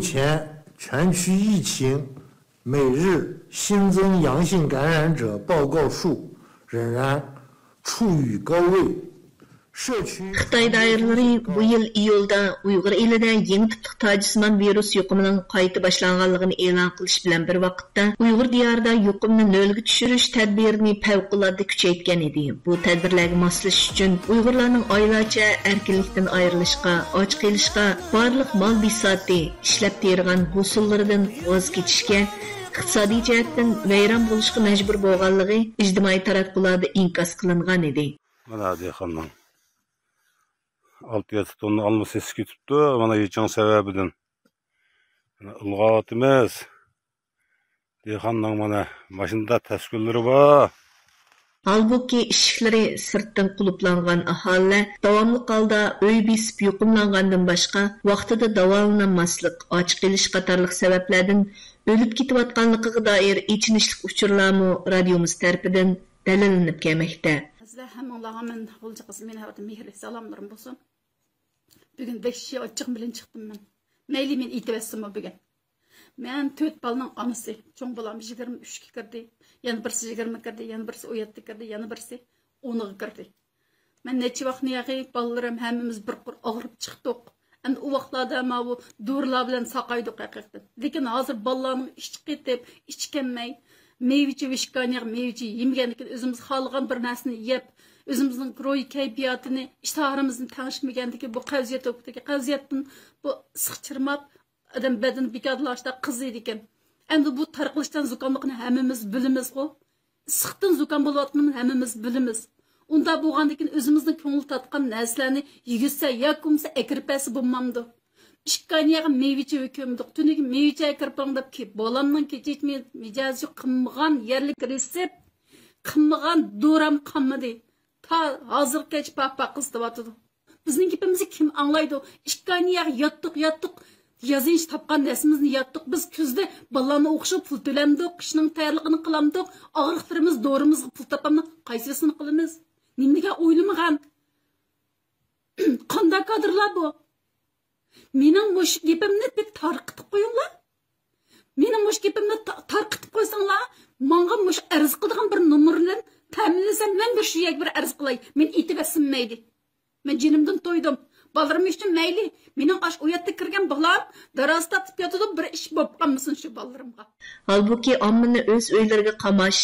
前全区疫情每日新增阳性感染者报告数仍然处于高位。Xitoy dairələri bu yıl iyulda Uyğur elində yeni tipli tacisiman virus yuquminin qayta başlanğanlığını elan qilish bilan bir vaqtda Uyğur diyarında yuqumni nölgə düşürüş tədbirini fəvqəladə küçəytgan idi. Bu tədbirlərə moslashish uchun Uyğurlarning oylarcha erkinlikdan ayrilishqa, och qilishqa, barliq mal bisoti ishlab tergan husullaridan voz kechishga, iqtisodiy jihatdan vayron bo'lishga majbur bo'lganligi ijtimoiy taratqularda inkos qilingan edi. Mana dehqonning 6-7 tonna alma sesi kütüptü. Bana geçen sebebiden. Ilgat emas. Dehqonning mana başında teskülleri var. Halbuki ishiklari sirtdan quluplangan aholi davomli holda uy besib yuqumlangandan boshqa vaqtida davolanmaslik, och qilish qatorliq sabablardan o'lib ketayotganligiga doir ichinishlik uchurlarmi radiomiz tarafidan dalilinib kelmoqda. Hammalarga men G'ulji qizim meni havoda mehrli salomlarim bo'lsin. Bugun 5 yil ochiq bilan chiqdim men. Mayli men aytibasam bugun. Men 4 balaning onasi. Cho'ng balam 23 ga kirdi. Yana birisi 20 kirdi, yana birisi 17 kirdi, yana birisi 10 ga kirdi. Men necha vaqtni yag'i balalarim hammamiz bir qur og'rib chiqdik. Endi u vaqtlarda ma bu dorilar bilan saqaydik haqiqatan. Lekin hozir balalarning ichi ketib, ichi kelmay meyveci vişkanyak meyveci yemegenlikten özümüz xalqan bir narsani yeb, özümüzün ro'y kayfiyatini, ishtaharimizni tanishmaganligi bu qavziyat o'qitdagi qavziyatdan bu siqchirmab adam badani bekadlashda qiziydi ekan. Endi bu tarqalishdan zukamliqni hammamiz bilamiz-ku. Siqdan zukam bo'layotganini hammamiz bilamiz. Unda bo'lgandan keyin o'zimizning ko'ngil tatgan narsalarni yigitsa yokumsa akirpasi bo'lmamdi. İşkanyaga meyveci hükümdük. Tünüki meyveci akırpandap ki, bolamның keçetme mijazi qımgan yerlik resept, qımgan doram qammadı. Ta hazır keç papa qızdıvatıdı. Bizning gepimizni kim anglaydı? İşkanyaga yattık. Yazınç tapqan nesimizni yattık. Biz küzde balamı o'qishib pul tölemdik, qishning tayyorligini qilamdik. Og'riqlarimiz dorimizga pul topamni qaysisini qilamiz? Nimaga o'ylamagan? Qanday kadrlar bu? Mening mush gepimni deb tarqitib qo'yinglar. Mening mush gepimni tarqitib qo'ysanglar, menga mush arz qilgan bir nomerdan ta'minlasam, men bir shu yak bir arz qilay. Men aytibasam mayli. Men jinimdan to'ydim. Balarim uchun mayli. Mening ash u yerda kirgan balam daroz tatib yotadi, bir ish bo'lib qolmasin shu balarimga. Halbuki ommani o'z uylariga qamash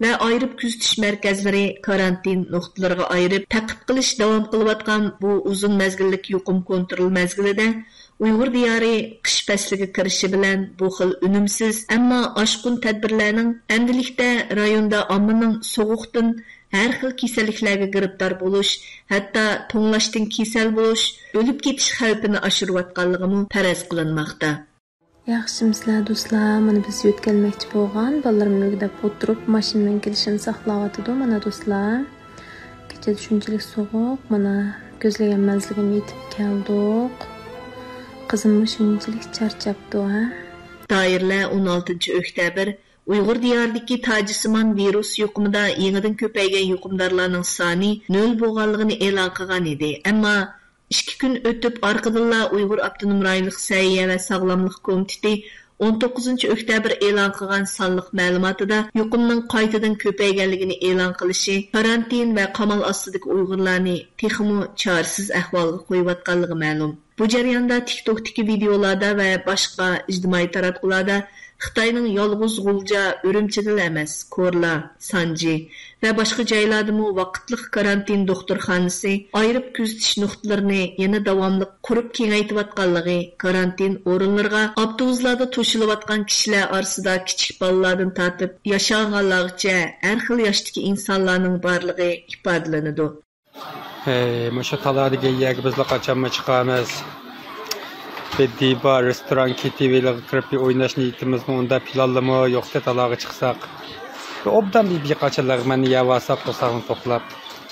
ve ayırıp kuzatish markazlari karantin nuqtalariga ayırıp taqib qilish davom qilayotgan bu uzun mezgillik yuqum kontrol mezgilida Uyghur diyari qish fasliga kirishi bilan bu xil unumsiz ammo oshqun tadbirlarning endilikda rayonda ommaning sovuqdan har xil kasalliklarga giribdor bo'lish, hatto to'nglashdan kasal bo'lish, o'lib ketish xavfini oshirayotganligi faraz qilinmoqda. Yaxshimizlar do'stlar, mana biz yo'tkalmoqchi bo'lgan balalarni o'g'dab o'tirib mashinadan kelishini saqlayotdi. Mana do'stlar, kecha shunchalik sovuq, mana ko'zlagan manzilimga yetib keldik. Qizim shunchalik charchabdi, ha. Doirlar 16-oktyabr Uyghur diyoridagi tajisimon virus yuqumida yangidan ko'paygan yuqumdorlarning soni 0 bo'lganligini e'lon qilgan edi. Ammo 2 kun o'tib orqadanla Uyghur Abdunum rayonlik Səhiyyə və Sağlamlıq Komiteti 19-oktyabr e'lon qilgan sonliq ma'lumotida yuqumning qaytadan ko'payganligini e'lon qilishi karantin va qamal ostidagi Uyg'urlarni texmo chorasiz ahvolga qo'yayotganligi ma'lum. Bu jarayonda TikTok'dagi videolarda va boshqa ijtimoiy taratqularda Xitoyning yolg'iz G'ulja, Urumchidil emas, Korla, Sanji va boshqa joylardami vaqtliq karantin doktorxonasi ayirib kuzatish nuqtalarini yana davomli qurib kengaytayotganligi, karantin o'rinlariga avtobuslarda to'shilayotgan kishilar orasida kichik bolalardan tortib yashaganlargacha har xil yoshdagi insonlarning borligi ifodalanadi. Mushu taladagi yerga bizlar qachonmi chiqamiz? Diba restoran ketivelarga kirib o'ynash niyatimizmi unda planlami yo'qsa talaga chiqsak. Obdan bir qachonlar meni yavasab qo'sag'ini to'plab,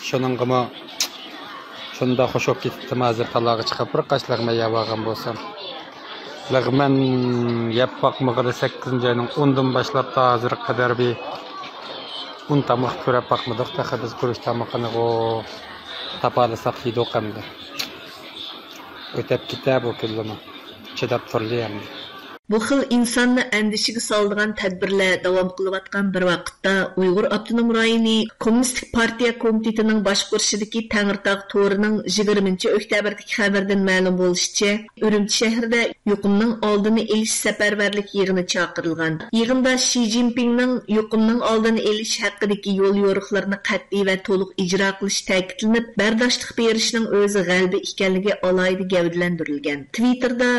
shuningmi shunda xo'sh olib ketibdi mazir talaga chiqib bir qachlar men yavagan bo'lsam. Lag'man yab baqmag'ida 8-oyning 10dan boshlab hozir qadar bir tamoq ko'rib baqmadik, biz ko'rish tamoqini tapalasak yedik hamda. O'tib ketib bu kunlarni chidab turli hamda. Bu xil insonni andishiga soladigan tadbirlar davom qilayotgan bir vaqtda Uyg'ur Avtonom rayoni Kommunistik partiya komitetining boshqarishidagi Tangirtog' to'rining 20 oktyabrdagi xabardan ma'lum bo'lishicha, Urumchi shahrida yuqumning oldini olish safarbarlik yig'ini chaqirilgan. Yig'inda Xi Jinpingning yuqumning oldini olish haqidagi yo'l yo'riqlarini qat'iy va to'liq ijro qilish ta'kidlanib, bardoshlik berishning o'zi g'albi ekanligi alohida gavdalantirilgan. Twitterda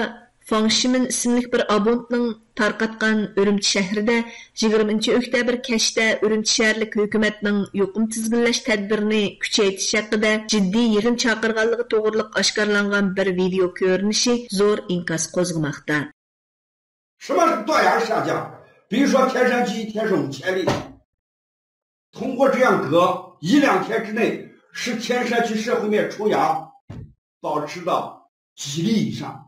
Fang Shimin ismli bir abonentning tarqatgan Urumchi shahrida 20 oktyabr kechda Urumchi shaharlik hukumatning yuqum tizginlash tadbirini kuchaytirish haqida jiddiy yig'in chaqirganligi to'g'riliq oshkorlangan bir video ko'rinishi zo'r inkas qo'zg'amoqda. 什么是断崖下降？比如说天山鸡、天生5千里，通过这样隔1-2天之内，使天山区社会面出阳保持到几例以上。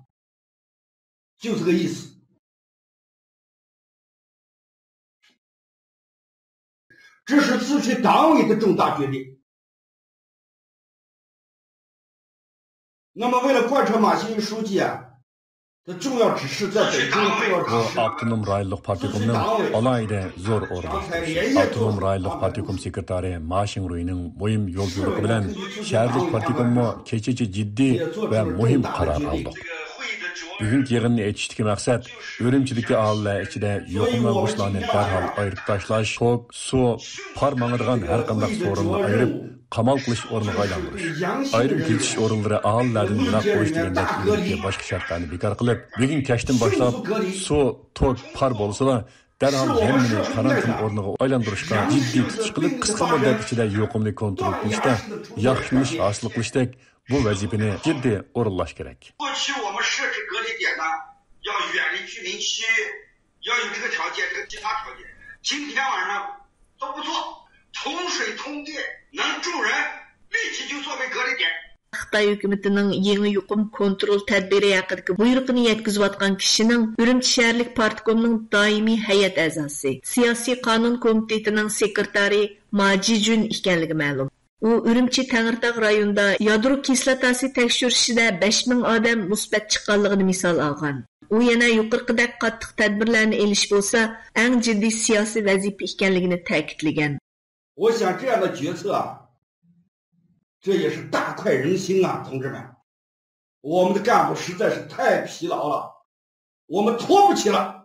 就这个意思。这是自治党委的重大决定。那么，为了贯彻马兴宇书记的重要指示，在北京重要指示。 Avtonom rayonluq partiyakumning alohida zo'r o'rni. Avtonom rayonluq partiyakum sekretari Ma Xingruining muhim yo'l yo'riqi bilan shaharlik partiyakummo kechacha jiddiy va muhim qaror oldi. Bugungi yig'inni aytishdagi maqsad Urumchidagi aholilar ichida yo'qolmaguchilarni darhol ayirib tashlash, tok, suv, par mangadigan har qanday sorunni ayirib qamal qilish o'rniga aylantirish. Ayrim ketish o'rinlari aholilardan yiroq qo'yish degandek boshqa shartlarni bekor qilib, bugun kechdan boshlab suv, tok, par bo'lsa darhol hammani karantin o'rniga aylantirishga jiddiy tutish qilib, qisqa muddat ichida yo'qimni kontrol qilishda yaxshilanish hosil qilishdek bu vazifani jiddiy o'rinlash kerak. 过去我们设置隔离点呢，要远离居民区，要有这个条件，这个其他条件。今天晚上都不错，通水通电，能住人，立即就作为隔离点。 Xitoy hukumatining yangi yuqum kontrol tadbiri haqidagi buyruqni yetkazayotgan kishining Urumchi shaharlik partikomining doimiy hay'at a'zosi, siyosiy qonun komitetining sekretari Ma Jijun ekanligi ma'lum. U Urumchi Tangirtog' rayonida yadro kislotasi tekshirishida 5000 odam musbat chiqqanligini misol olgan. U yana yuqorqidek qattiq tadbirlarni elish bo'lsa, eng jiddiy siyosiy vazifa ekanligini ta'kidlagan. 我想这样的决策这也是大快人心啊，同志们！我们的干部实在是太疲劳了，我们拖不起了。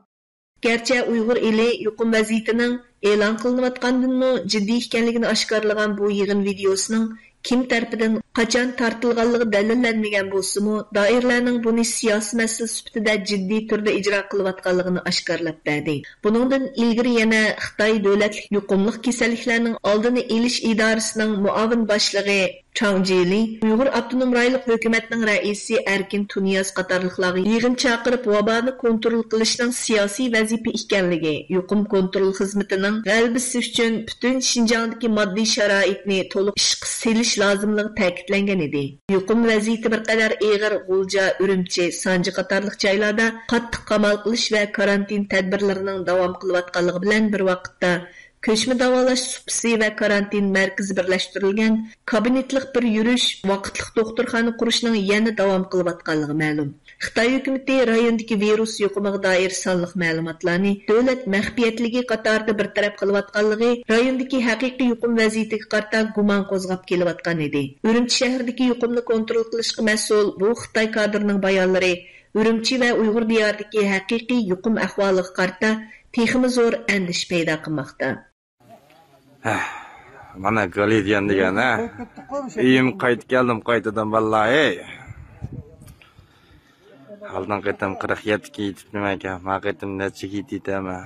Gerçi Uyghur ili yuqum vaziyetining e'lon qilinayotgandanmi jiddiy ekanligini oshkorlagan bu yig'in videosining kim tarafidan qachon tortilganligi dalillanmagan bo'lsa-mu, doiralarning buni siyosiy masala sifatida jiddiy turda ijro qilayotganligini oshkorlab berdi. Buningdan ilgari yana Xitoy davlatlik yuqumli kasalliklarning oldini olish idorasining muavin boshlig'i Chang Jili, Uyg'ur Avtonom rayonluq hukumatining raisi Erkin Tuniyaz qatorliqlarga yig'in chaqirib vaboni kontrol qilishning siyosiy vazifa ekanligi, yuqum kontrol xizmatining g'alabasi uchun butun Xinjiangdagi moddiy sharoitni to'liq ishga solish lozimligi ta'kidlangan edi. Yuqum vaziyati bir qadar og'ir G'ulja, Urumchi, Sanji qatorliq joylarda qattiq qamal qilish va karantin tadbirlarining davom qilayotganligi bilan bir vaqtda ko'chma davolash supsi va karantin markazi birlashtirilgan kabinetlik bir yurish vaqtliq doktorxona qurishning yana davom qilayotganligi ma'lum. Xitoy hukumati rayondagi virus yuqumiga doir sonliq ma'lumotlarni davlat maxfiyatligi qatorida bir taraf qilayotganligi rayondagi haqiqiy yuqum vaziyatiga qarata gumon qo'zg'ab kelayotgan edi. Urumchi shahridagi yuqumni kontrol qilishga mas'ul bu Xitoy kadrining bayonlari Urumchi va Uyg'ur diyoridagi haqiqiy yuqum ahvoliga qarata texmi zo'r andish paydo qilmoqda. Mana g'ali degan uyim qaytib keldim qaytadan vallahi. Haldan qaytam 47 ga yetibman aka. Men qaytam necha yetibman.